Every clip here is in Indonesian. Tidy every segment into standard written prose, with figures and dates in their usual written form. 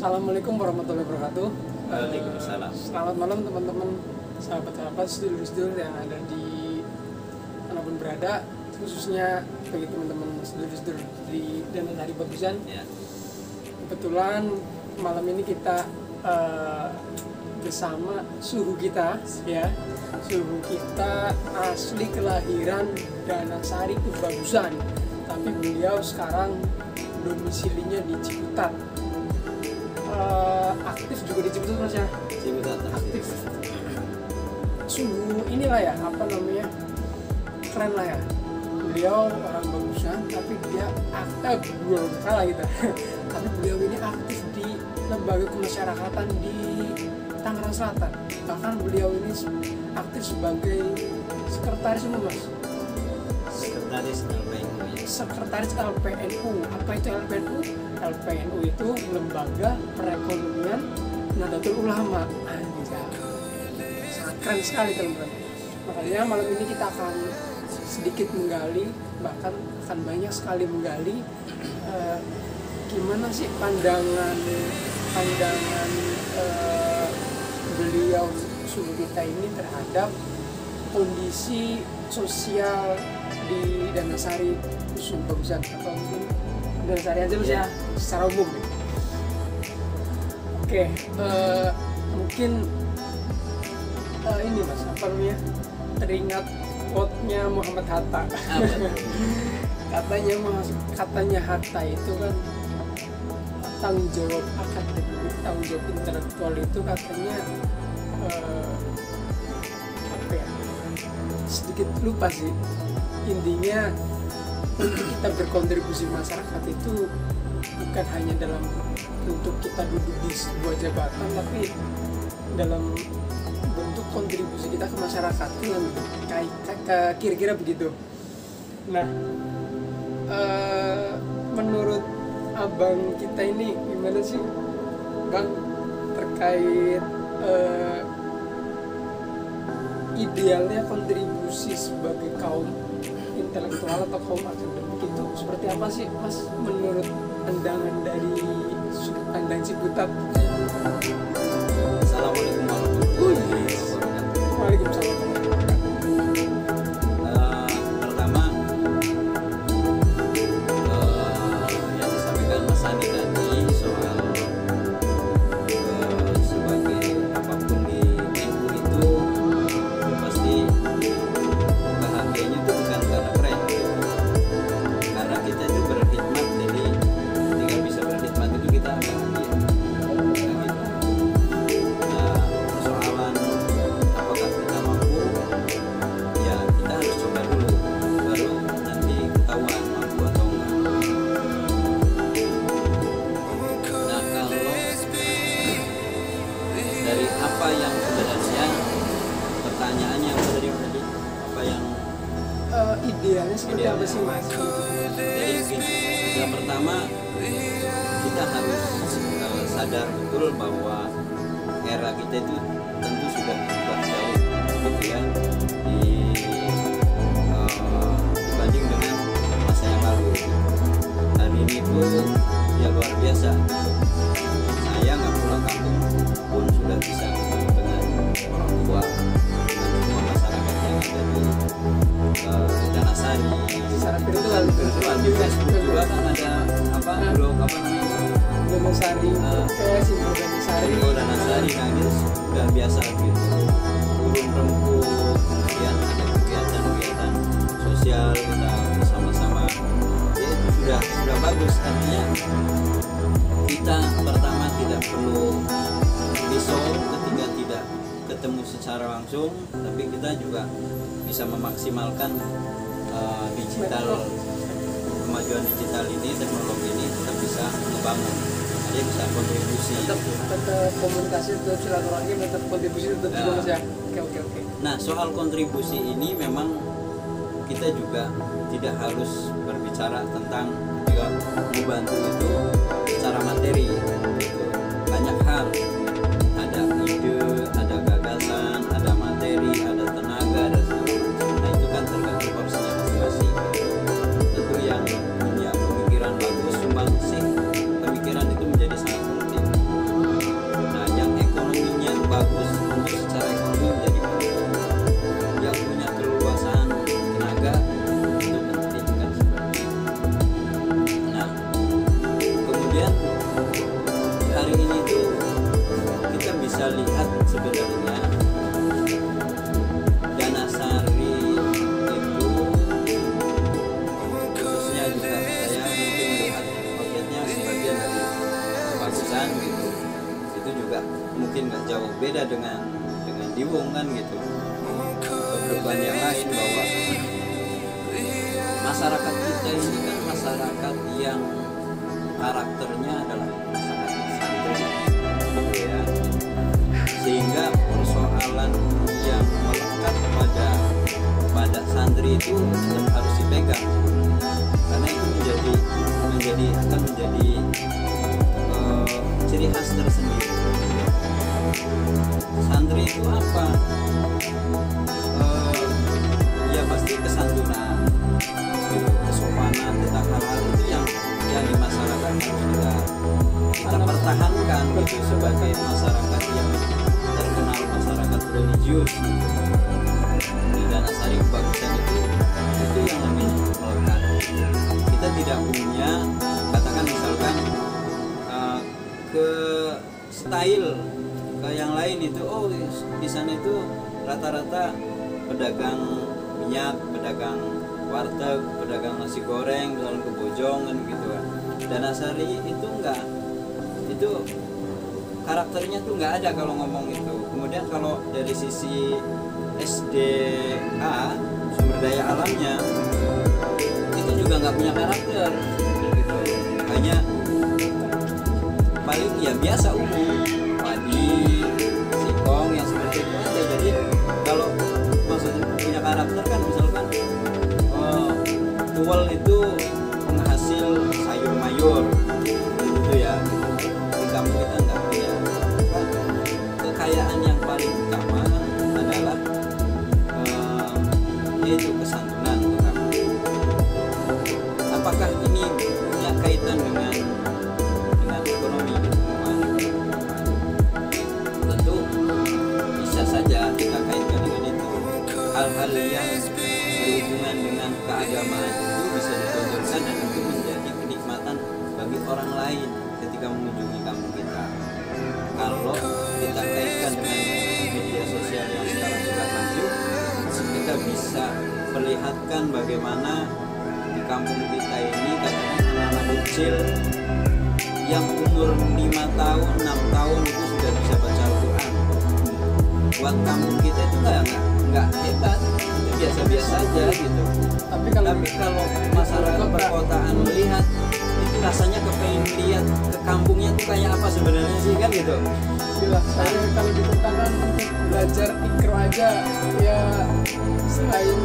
Assalamualaikum warahmatullahi wabarakatuh. Waalaikumsalam. Selamat malam teman-teman, sahabat-sahabat, sedulur-sedulur yang ada di manapun berada, khususnya bagi teman-teman sedulur-sedulur di Danasari Bagusan. Ya. Kebetulan malam ini kita bersama suhu kita, ya. Suhu kita asli kelahiran Danasari Bagusan, tapi beliau sekarang domisilinya di Ciputat. Aktif juga di Ciputat, Mas ya? Ciputat Aktif. Suhu inilah ya, apa namanya, keren lah ya. Beliau orang Bagusan, tapi dia aktif, salah gitu. Tapi beliau ini aktif di lembaga kemasyarakatan di Tangerang Selatan. Bahkan beliau ini aktif sebagai sekretaris umum, Mas. Sekretaris LPNU. Sekretaris LPNU. Apa itu LPNU? LPNU itu Lembaga Perekonomian Nahdlatul Ulama. Anjay. Sangat keren sekali, teman-teman. Makanya malam ini kita akan sedikit menggali, bahkan akan banyak sekali menggali gimana sih pandangan beliau suhu kita ini terhadap kondisi sosial di Danasari khusus Bagusan, atau mungkin Danasari aja Mas ya, secara umum. Oke, mungkin ini Mas, apa namanya, teringat quote-nya Muhammad Hatta. katanya Hatta itu kan tanggung jawab akademik, tanggung jawab intelektual itu katanya apa ya, sedikit lupa sih, intinya untuk kita berkontribusi masyarakat itu bukan hanya dalam bentuk kita duduk di sebuah jabatan, tapi dalam bentuk kontribusi kita ke masyarakat itu yang kira-kira begitu. Nah, menurut abang kita ini gimana sih, Bang, terkait idealnya kontribusi sebagai kaum intelektual atau kaum akademik itu seperti apa sih, Mas, menurut pandangan dari sudut pandang Ciputat? Assalamualaikum warahmatullahi wabarakatuh. Waalaikumsalam. Pertama, yang disampaikan Mas Andi tadi soal sebagai apapun di NU itu pasti bahagianya itu bukan karena keren, karena kita itu berkhidmat. Jadi ketika bisa berkhidmat itu kita bahagia. Persoalan apakah kita mampu, ya kita harus coba dulu, baru nanti ketahuan mampu atau enggak. Nah, kalau dari apa yang sebenarnya pertanyaannya apa tadi, apa yang Idealnya seperti apa sih, Mas? jadi begini, yang pertama kita harus sadar betul bahwa era kita itu tentu sudah berubah jauh gitu ya, dibanding dengan masa yang lalu. Hari ini pun ya luar biasa, saya nggak pulang kampung pun sudah bisa ketemu dengan orang tua, dengan semua masyarakat yang ada di Danasari Secara virtual di Facebook juga kan ada apa, blog apa namanya, Danasari podcast, Info Danasari. Info Danasari. Nah itu sudah biasa gitu, urun rembuk, kemudian ada kegiatan-kegiatan sosial kita bersama-sama, ya itu sudah bagus. Artinya kita pertama tidak perlu risau ketika tidak ketemu secara langsung, tapi kita juga bisa memaksimalkan digital, kemajuan digital ini, teknologi ini tetap bisa membangun, dia bisa kontribusi. Tetap komunikasi, tetap silaturahim, tetap kontribusi, tetap juga, Mas ya. Oke. Nah, soal kontribusi ini memang kita juga tidak harus berbicara tentang juga membantu itu secara materi gitu. Banyak hal, ada ide, ada gagasan, ada materi, ada tenaga, dan segala macam. Nah itu kan tergantung porsinya masing-masing. Tentu yang punya pemikiran bagus, sumbang sih pemikiran itu menjadi sangat penting. kemudian hari ini tuh kita bisa lihat sebenarnya Danasari itu khususnya juga saya mungkin melihat objeknya sebagian dari kebagusan gitu, itu juga mungkin nggak jauh beda dengan Diwung kan gitu. Perubahan yang lain bahwa masyarakat kita ini kan masyarakat yang karakternya adalah masyarakat santri gitu ya, sehingga persoalan yang melekat pada santri itu tetap harus dipegang karena itu akan menjadi ciri khas tersendiri. Santri itu apa? Ya pasti kesantunan, kesopanan, tentang hal-hal itu yang di masyarakat harus kita pertahankan gitu, sebagai masyarakat yang terkenal masyarakat religius gitu. Di Danasari kebagusan itu yang lebih melekat. Kita tidak punya, katakan misalkan ke style ke yang lain itu, oh di sana itu rata-rata pedagang minyak, pedagang warteg, pedagang nasi goreng, jualan kebojongan gitu kan. Danasari itu enggak, itu karakternya tuh nggak ada kalau ngomong itu. Kemudian kalau dari sisi SDA, sumber daya alamnya, itu juga nggak punya karakter gitu. Hanya paling ya biasa umum, padi, singkong yang seperti itu aja. Jadi kalau maksudnya punya karakter kan misalkan Tuwel itu penghasil sayur mayur gitu ya. Di kampung kita nggak punya. Kekayaan yang paling utama adalah yaitu kesantunan untuk kamu. Apakah ini punya kaitan dengan ekonomi? Tentu bisa saja kita kaitkan dengan itu. Hal-hal yang berhubungan dengan keagamaan itu bisa ditonjolkan dan itu menjadi kenikmatan bagi orang lain ketika mengunjungi kampung kita. Kalau kita kaitkan dengan media sosial yang sekarang sudah maju, kita bisa perlihatkan bagaimana di kampung kita ini katakan anak-anak kecil yang umur 5 tahun, 6 tahun itu sudah bisa baca Al-Quran. Buat kampung kita itu nggak hebat, itu biasa-biasa aja gitu. Tapi kalau masyarakat perkotaan melihat itu rasanya kepengen lihat ke kampungnya tuh kayak apa sebenarnya sih kan gitu. Gila, saya kalau di perkotaan untuk belajar ikro aja ya selain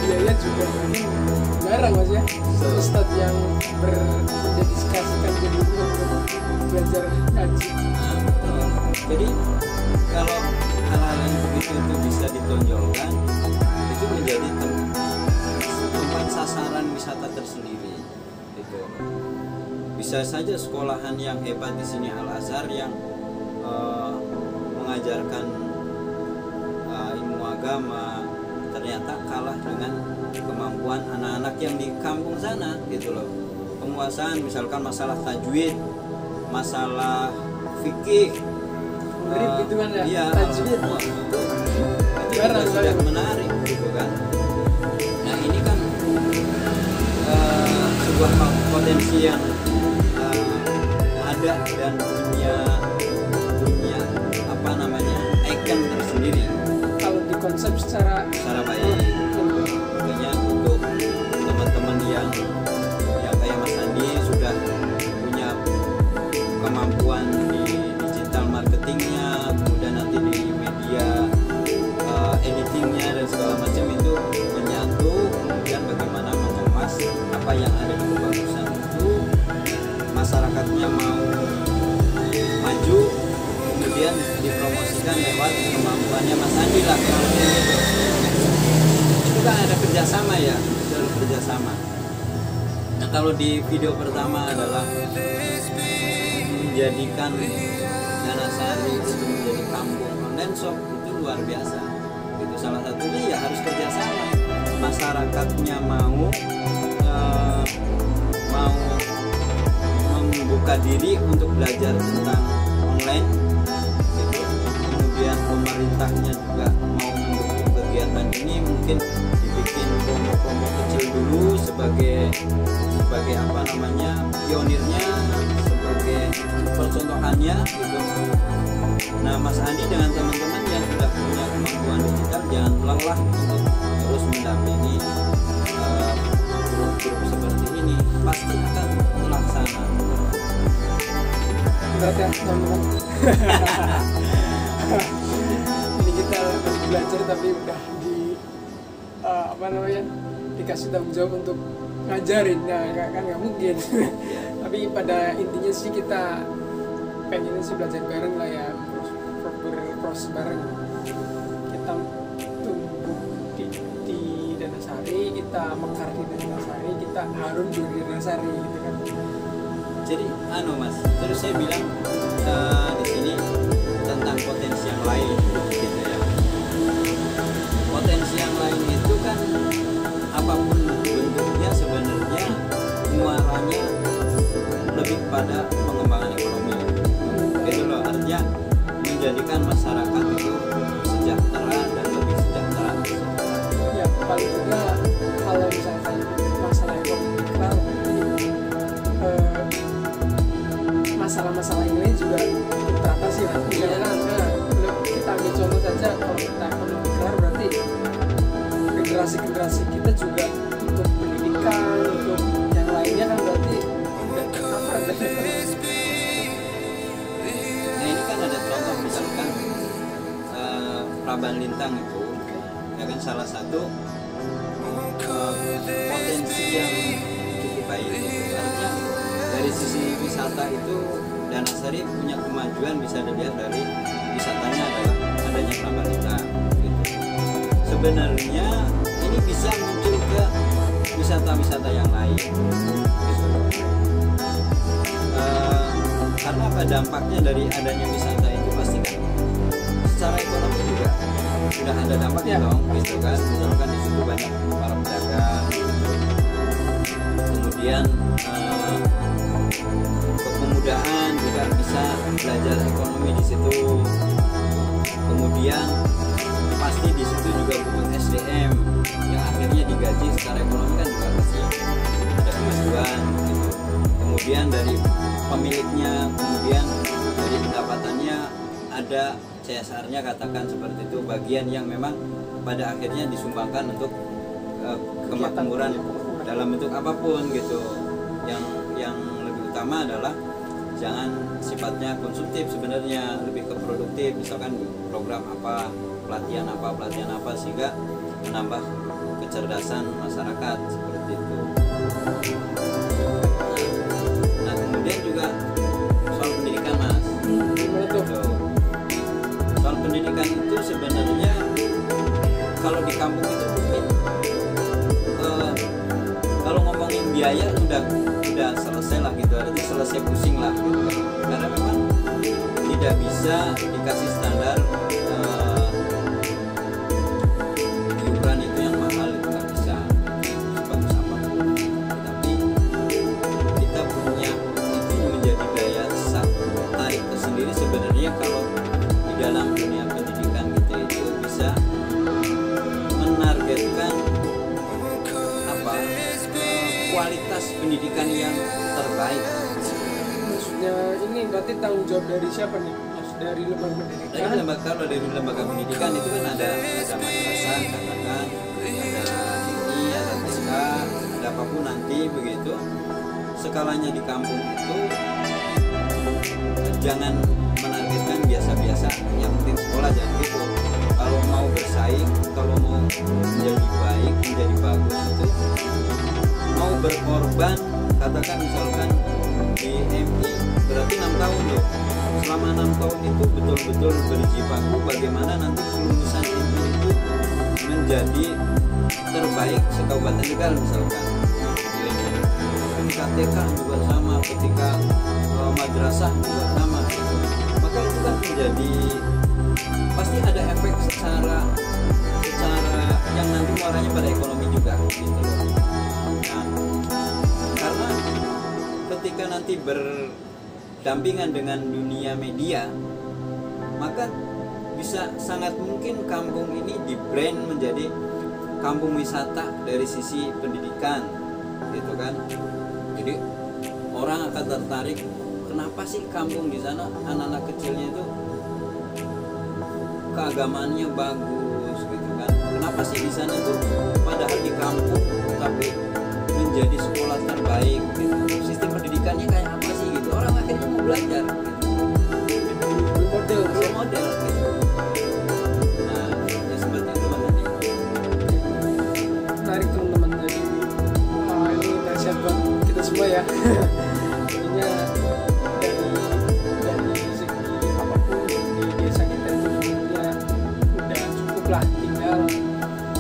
biaya juga mungkin jarang mas ya. Ustadz yang mendedikasikan dirinya untuk belajar ngaji. Jadi kalau hal-hal yang begitu itu bisa ditonjolkan, itu menjadi tempat sasaran wisata tersendiri. Gitu. Bisa saja sekolahan yang hebat di sini Al-Azhar yang mengajarkan ilmu agama ternyata kalah dengan kemampuan anak-anak yang di kampung sana gitu loh. Penguasaan misalkan masalah tajwid, masalah fikih, gitu kan ya, iya, tajwid itu sudah menarik gitu kan. Nah ini kan sebuah potensi yang ada dan punya apa namanya icon tersendiri kalau dikonsep secara baik. Makanya untuk teman-teman yang kayak Mas Andi sudah punya kemampuan di digital marketingnya, kemudian nanti di media editingnya dan segala macam itu menyatu, kemudian bagaimana mengemas apa yang ada di kebagusan itu, masyarakatnya mau maju, kemudian dipromosikan lewat kemampuannya Mas Andi lah kalau gitu. Itu kan ada kerjasama ya, harus kerjasama. Nah kalau di video pertama adalah menjadikan Danasari itu menjadi kampung online shop, itu luar biasa. Itu salah satunya ya harus kerjasama. Masyarakatnya mau membuka diri untuk belajar tentang online gitu. Kemudian pemerintahnya juga mau mendukung kegiatan ini, mungkin dibikin promo-promo kecil dulu sebagai apa namanya, pionirnya, sebagai percontohannya gitu. Nah, Mas Andi dengan teman-teman yang sudah punya kemampuan digital jangan lelah untuk terus mendampingi grup-grup seperti ini, pasti akan terlaksana. Berat ya teman-teman. Ini kita masih belajar tapi udah apa namanya, dikasih tanggung jawab untuk ngajarin, nah kan nggak mungkin. Tapi pada intinya sih kita pengennya sih belajar bareng lah ya, berproses bareng. Kita tumbuh di Danasari, kita mekar di Danasari, kita harum di Danasari gitu kan. Jadi Mas, terus saya bilang di sini tentang potensi yang lain gitu ya. Potensi yang lain itu kan apapun bentuknya sebenarnya muaranya lebih pada pengembangan ekonomi gitu loh, artinya menjadikan masyarakat itu sejahtera dan lebih sejahtera ya. Paling tidak kalau misalkan masalah ekonomi masalah-masalah ini juga teratasi lah. Misalkan kita ambil contoh saja, kalau kita ekonomi kelar berarti generasi kita juga untuk pendidikan, untuk yang lainnya kan berarti udah tercover dan ekonomi. Nah, ini kan ada contoh misalkan Praban Lintang itu ya kan salah satu potensi yang cukup baik gitu. Artinya dari sisi wisata itu Danasari punya kemajuan bisa dilihat dari wisatanya adalah adanya Praban Lintang gitu. Sebenarnya ini bisa muncul ke wisata-wisata yang lain gitu. Karena apa, dampaknya dari adanya wisata itu pasti kan secara ekonomi juga sudah ada dampaknya dong gitu kan. Misalkan di situ banyak para pedagang, kemudian kepemudaan juga bisa belajar ekonomi di situ. Kemudian pasti di situ juga butuh SDM yang akhirnya digaji secara ekonomi kan juga pasti ada kemajuan gitu. Kemudian dari pemiliknya, kemudian dari pendapatannya ada CSR-nya, katakan seperti itu, bagian yang memang pada akhirnya disumbangkan untuk kemakmuran dalam bentuk apapun gitu. Yang lebih utama adalah jangan sifatnya konsumtif, sebenarnya lebih ke produktif, misalkan program apa, pelatihan apa sehingga menambah kecerdasan masyarakat seperti itu. Nah, kemudian juga soal pendidikan, Mas. Soal pendidikan itu sebenarnya kalau di kampung itu mungkin kalau ngomongin biaya udah selesai lah gitu, artinya selesai pusing lah gitu. Karena memang tidak bisa dikasih standar iuran itu yang mahal, itu nggak bisa sebagus apapun. Tapi kita punya itu menjadi daya tarik tersendiri sebenarnya kalau di dalam dunia pendidikan kita itu bisa menargetkan kualitas pendidikan yang terbaik. Maksudnya ini berarti tanggung jawab dari siapa nih? Dari lembaga pendidikan? Kalau dari lembaga pendidikan itu kan ada madrasah, katakan ada ini, ada TK, ada apapun nanti begitu. Skalanya di kampung itu jangan menargetkan biasa-biasa, yang penting sekolah, jangan gitu. Kalau mau bersaing, kalau mau menjadi baik, menjadi bagus itu mau berkorban, katakan misalkan di MI berarti 6 tahun loh. Selama 6 tahun itu betul-betul berjibaku bagaimana nanti kelulusan MI itu menjadi terbaik sekabupaten Tegal misalkan. Ketika TK juga sama, ketika madrasah juga sama. Maka itu kan menjadi pasti ada efek secara yang nanti muaranya pada ekonomi juga gitu loh. Nah, karena ketika nanti berdampingan dengan dunia media, maka bisa sangat mungkin kampung ini di brand menjadi kampung wisata dari sisi pendidikan gitu kan. Jadi orang akan tertarik, kenapa sih kampung di sana anak-anak kecilnya itu keagamaannya bagus gitu kan, kenapa sih di sana tuh padahal di kampung tapi menjadi sekolah terbaik gitu, sistem pendidikannya kayak apa sih gitu, orang akhirnya mau belajar gitu, role model gitu. Nah ya seperti itu Mas Andi. Menarik teman-teman, jadi ini nasihat buat kita semua ya. Intinya dari segi apapun di desa kita itu sebenarnya udah cukup lah, tinggal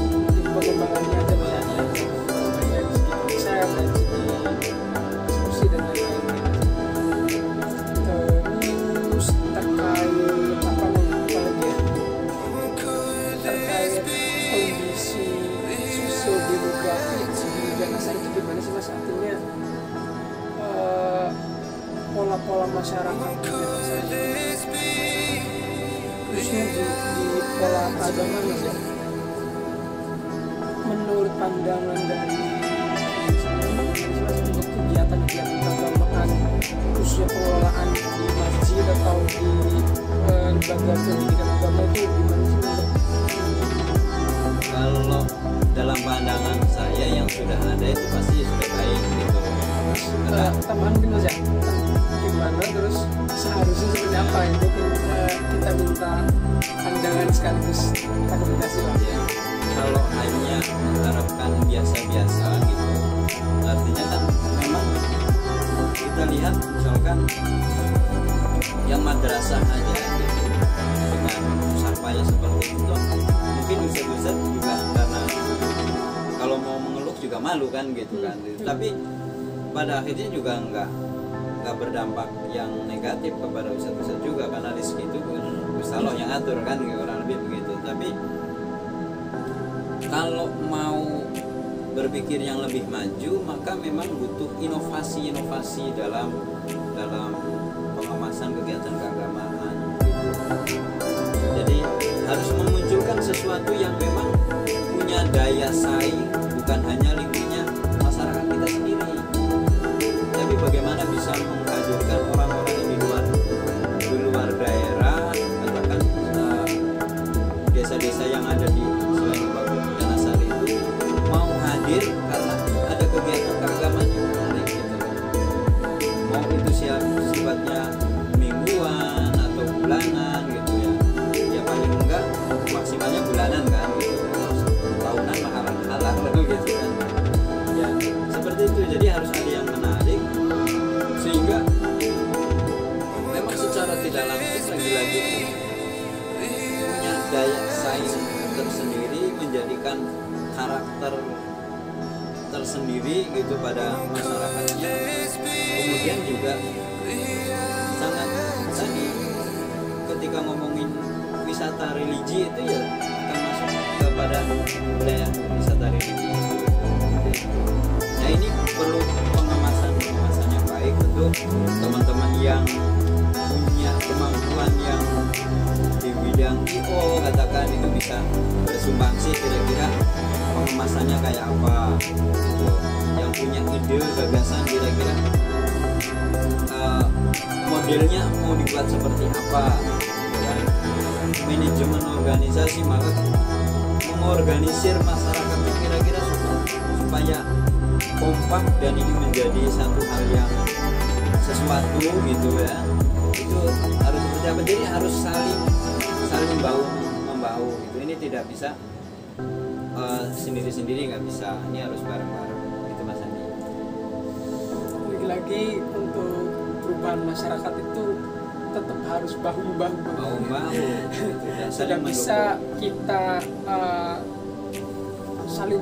mungkin pengembangannya aja banyak dari segi konsep, dari segi diskusi dan lain-lain. Terus terkait apa namanya lagi ya, terkait kondisi sosiodemografi di Ganasari itu gimana sih Mas? Artinya pola-pola masyarakat di Ganasari, khususnya di pola keagamaan Mas ya, menurut pandangan dari untuk kegiatan-kegiatan keagamaan khususnya pengelolaan di masjid atau di lembaga pendidikan agama itu gimana sih menurut? Kalau dalam pandangan saya yang sudah ada itu pasti sudah baik gitu. Tambahan mungkin Mas ya, gimana terus seharusnya seperti apa itu kita minta pandangan sekaligus komunikasi lah Ya, kalau hanya mengharapkan biasa-biasa gitu, artinya kan memang kita lihat misalkan yang madrasah aja gitu, dengan susah payah seperti itu, mungkin ustaz-ustaz juga karena kalau mau mengeluh juga malu kan gitu kan. Tapi pada akhirnya juga nggak berdampak yang negatif kepada ustaz-ustaz juga, karena rezeki itu kan Gusti Allah yang atur kan, kurang lebih begitu. Tapi kalau mau berpikir yang lebih maju, maka memang butuh inovasi-inovasi dalam pengemasan kegiatan keagamaan gitu. Jadi harus memunculkan sesuatu yang memang punya daya saing, bukan hanya lingkupnya masyarakat kita sendiri, tapi bagaimana bisa menghadirkan orang-orang yang di luar daerah, katakan desa-desa yang ada di selain Ganasari itu mau hadir karena ada kegiatan keagamaan yang menarik gitu. Mau itu sifatnya mingguan atau bulanan gitu ya, ya paling enggak maksimalnya bulanan kan gitu, tahunan halal gitu kan ya, seperti itu. Jadi harus ada yang menarik sehingga memang secara tidak langsung lagi-lagi punya daya saing tersendiri, menjadikan karakter tersendiri gitu pada masyarakatnya. Kemudian juga sangat tadi ketika ngomongin wisata religi itu ya akan masuk kepada budaya wisata religi. Nah ini perlu pengemasan yang baik untuk teman-teman yang punya kemampuan yang di bidang IO, katakan itu bisa bersumbangsi kira-kira pengemasannya kayak apa gitu. Yang punya ide gagasan kira-kira modelnya mau dibuat seperti apa gitu kan. Manajemen organisasi maka mengorganisir masyarakatnya kira-kira supaya kompak dan ini menjadi satu hal yang sesuatu gitu ya, itu harus seperti apa. Jadi harus saling membahu gitu. Ini tidak bisa sendiri-sendiri, nggak bisa, ini harus bareng-bareng gitu Mas Andi. Lagi-lagi untuk perubahan masyarakat itu tetap harus bahu-bahu gitu, tidak bisa kita saling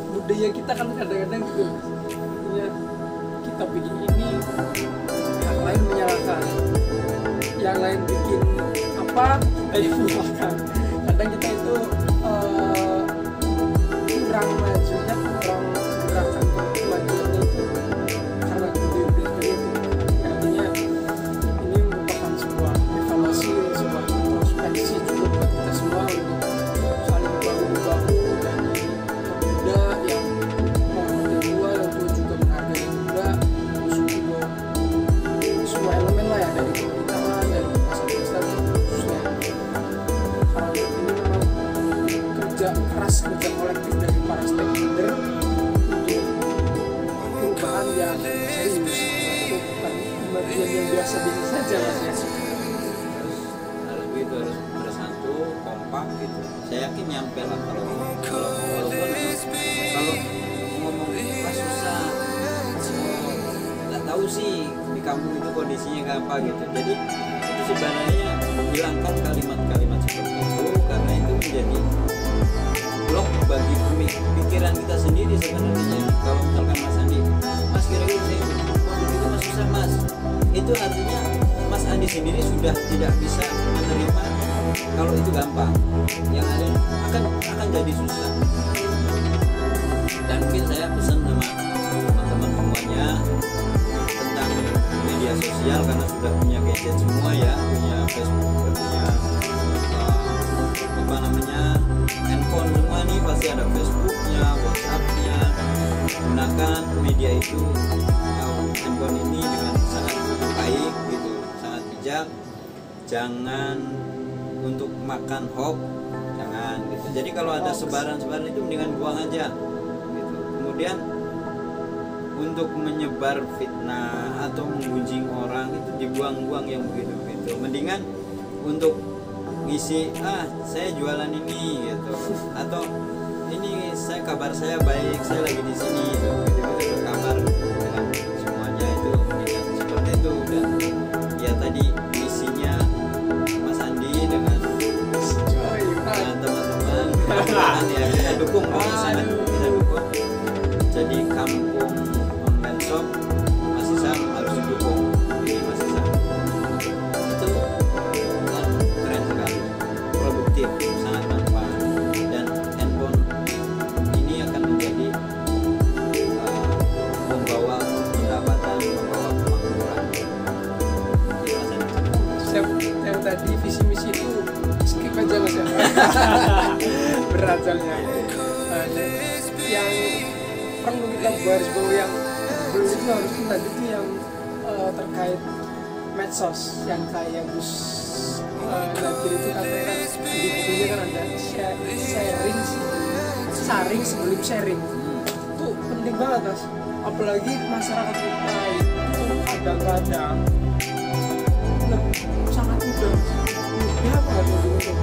budaya kita kan kadang-kadang gitu, artinya kita bikin ini yang lain menyalahkan, yang lain bikin apa yang menyalahkan. Kadang kita itu kurang majunya, kurang gerakan kemajuannya itu karena budaya seperti itu. Artinya dari pemerintahan, dari pasar khususnya. Kalau ini memang kerja keras, kerja kolektif dari para stakeholder untuk perubahan yang serius, itu bukan kemajuan yang biasa-biasa saja mas ya. Harus begitu, harus bersatu, kompak gitu. Saya yakin nyampe lah kalau walaupun kalau ngomong pas susah, nggak tahu sih di kampung itu kondisinya kayak apa gitu. Jadi itu sebenarnya hilangkan kalimat-kalimat seperti itu karena itu menjadi blok bagi pikiran kita sendiri sebenarnya. Kalau misalkan Mas Andi, Mas kira-kira saya ngomong itu mas susah mas, itu artinya Mas Andi sendiri sudah tidak bisa menerima kalau itu gampang, yang ada akan jadi susah. Dan mungkin saya pesan sama teman-teman semuanya tentang media sosial karena sudah punya gadget semua ya, punya Facebook, punya apa namanya handphone semua nih, pasti ada Facebooknya, WhatsAppnya. Gunakan media itu, handphone ini dengan sangat baik gitu, sangat bijak. Jangan untuk makan hoax, jangan gitu. Jadi kalau ada sebaran-sebaran itu mendingan buang aja gitu. Kemudian untuk menyebar fitnah atau menggunjing orang itu dibuang-buang yang begitu-begitu. Mendingan untuk ngisi saya jualan ini gitu, atau ini kabar saya baik, saya lagi di sini gitu, berkabar dengan semuanya itu mendingan seperti itu. Dan ya tadi misinya Mas Andi dengan teman-teman ya kita dukung, sangat kita dukung. Jadi kampung online shop masih harus didukung. Ini masih itu kan keren sekali, produktif, sangat manfaat, dan handphone ini akan menjadi membawa pendapatan, membawa kemakmuran. Yang tadi visi misi itu skip aja mas ya. Berat soalnya. Yang perlu kita garis bawahi yang belum itu harus tadi itu yang terkait medsos yang kayak Gus Nadir itu katakan di bukunya kan ada saring sebelum sharing. Itu penting banget mas, apalagi masyarakat kita itu kadang-kadang sangat mudah banget untuk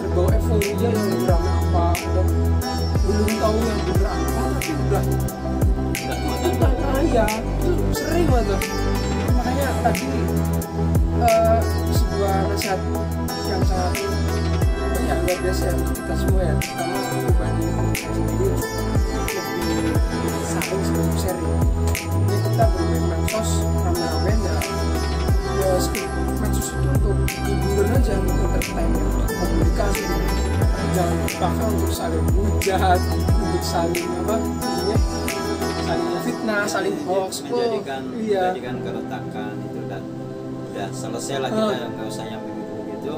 berbau euforia yang beneran apa, dan belum tahu yang beneran apa tapi udah ya itu sering banget. Makanya tadi sebuah nasihat yang sangat ya luar biasa untuk kita semua ya, terutama pribadi saya sendiri lebih saling sebelum sharing. Jadi kita bermain medsos rame-rame ya medsos itu untuk hiburan aja, untuk entertainment, untuk komunikasi, jangan dipakai untuk saling hujat, untuk saling saling fitnah, saling hoax, menjadikan keretakan itu. Dan udah selesai lah, kita nggak usah yang begitu.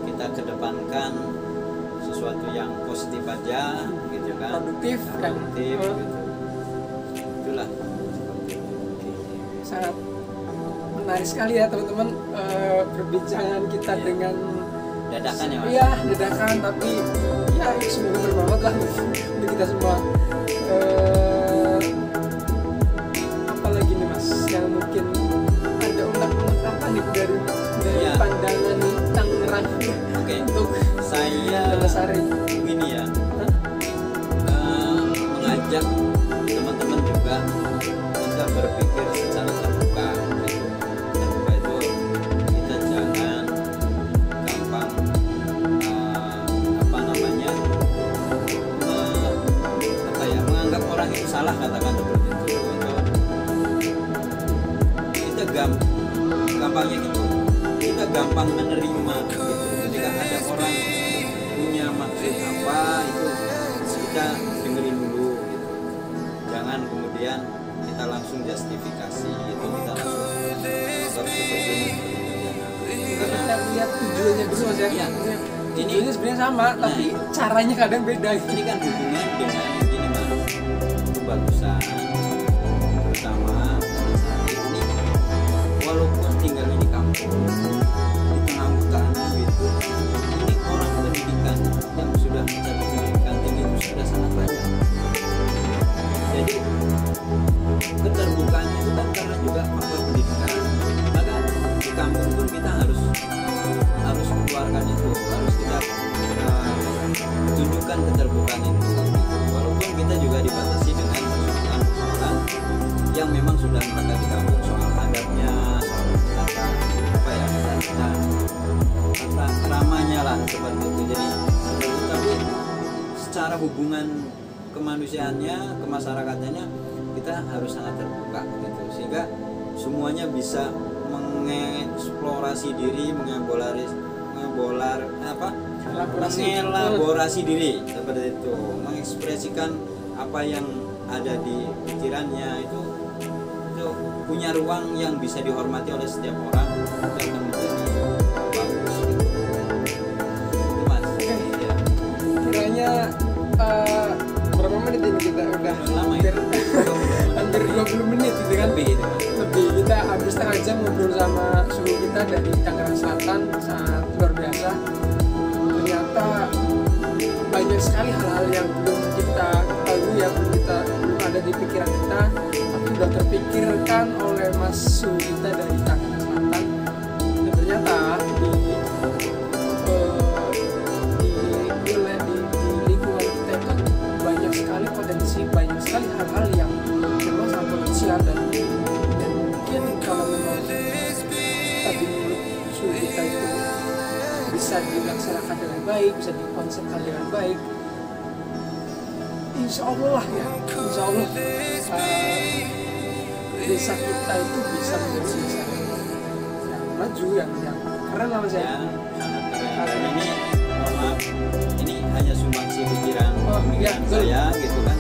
Kita kedepankan sesuatu yang positif aja gitu kan, produktif gitu. Itulah sangat menarik sekali ya teman-teman, perbincangan kita dengan dadakan ya mas? Iya dadakan, tapi ya semoga bermanfaat lah untuk kita semua. Apalagi nih mas yang mungkin ada unek-unek apa nih dari pandangan Tangerang untuk saya Sari begini ya, mengajak teman-teman juga kita berpikir secara terbuka gitu. Terbuka itu kita jangan gampang menganggap orang itu salah, katakan seperti itu. Kita gampangnya gitu, kita gampang menerima gitu. Ketika ada orang punya maksud apa itu kita dengerin dulu gitu. Jangan kemudian kita langsung justifikasi itu, kita langsung seperti ini. Karena kita lihat tujuannya dulu mas ya. Tujuannya sebenarnya sama, tapi caranya kadang beda. Ini kan hubungan dengan ini mas, kebagusan, terutama pada saat ini walaupun tinggal di kampung pun kita harus keluarkan itu, harus kita tunjukkan keterbukaan itu. Walaupun kita juga dibatasi dengan persoalan yang memang sudah melekat di kampung, soal adatnya, soal tata keramanya lah seperti itu. Jadi tapi secara hubungan kemanusiaannya, kemasyarakatnya kita harus sangat terbuka gitu, sehingga semuanya bisa mengeksplorasi diri, mengelaborasi diri seperti itu, mengekspresikan apa yang ada di pikirannya, itu punya ruang yang bisa dihormati oleh setiap orang, itu akan menjadi bagus gitu. Itu Mas. Ya. Kiranya berapa menit ini kita udah Lama hampir 20 menit gitu kan, lebih kita habis setengah jam ngobrol sama suhu kita dari Tangerang Selatan, sangat luar biasa. Ternyata banyak sekali hal-hal yang belum kita ketahui, yang belum ada di pikiran kita, tapi sudah terpikirkan oleh Mas Suhu kita dari Tangerang Selatan. Dan ternyata di lingkungan kita itu banyak sekali potensi, banyak sekali hal-hal yang memang sangat potensial, dan mungkin kalau memang tadi menurut Suhu kita itu bisa dilaksanakan dengan baik, bisa dikonsepkan dengan baik, insya Allah desa kita itu bisa menjadi desa yang maju, yang keren lah Mas ya. Karena ini, mohon maaf, ini hanya sumbangsi pikiran saya gitu kan,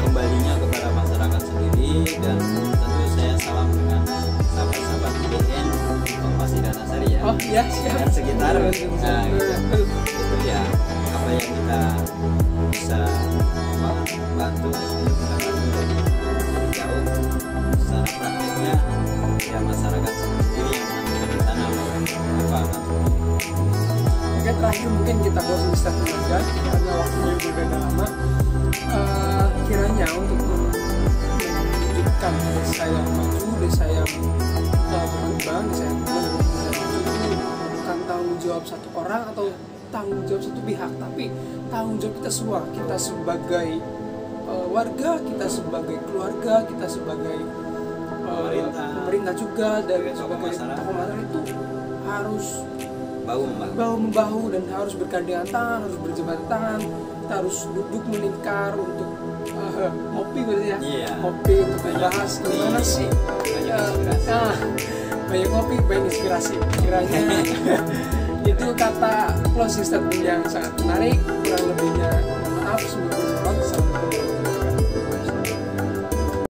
kembalinya kepada masyarakat sendiri, dan tentu saya salam dengan sahabat-sahabat IDN Kompas Danasari ya. Oh iya, siap. Dan sekitar, nah, gitu. Itu ya apa yang kita bisa bantu untuk menjadi jauh. Secara prakteknya ya masyarakat sendiri yang menentukan di sana apa. Oke, terakhir mungkin kita closing statement aja karena waktunya juga udah lama. Kiranya untuk menunjukkan desa yang maju, desa yang berkembang, desa yang maju itu bukan tanggung jawab satu orang atau tanggung jawab satu pihak, tapi tanggung jawab kita semua. Kita sebagai warga, kita sebagai keluarga, kita sebagai pemerintah juga, dan sebagai tokoh masyarakat itu harus bahu-membahu dan harus bergandengan tangan, harus berjembat tangan. Kita harus duduk melingkar untuk ngopi berarti ya, ngopi untuk membahas gimana sih banyak ngopi, banyak inspirasi. Kiranya itu kata closing statement yang sangat menarik. Kurang lebihnya maaf, semoga bermanfaat.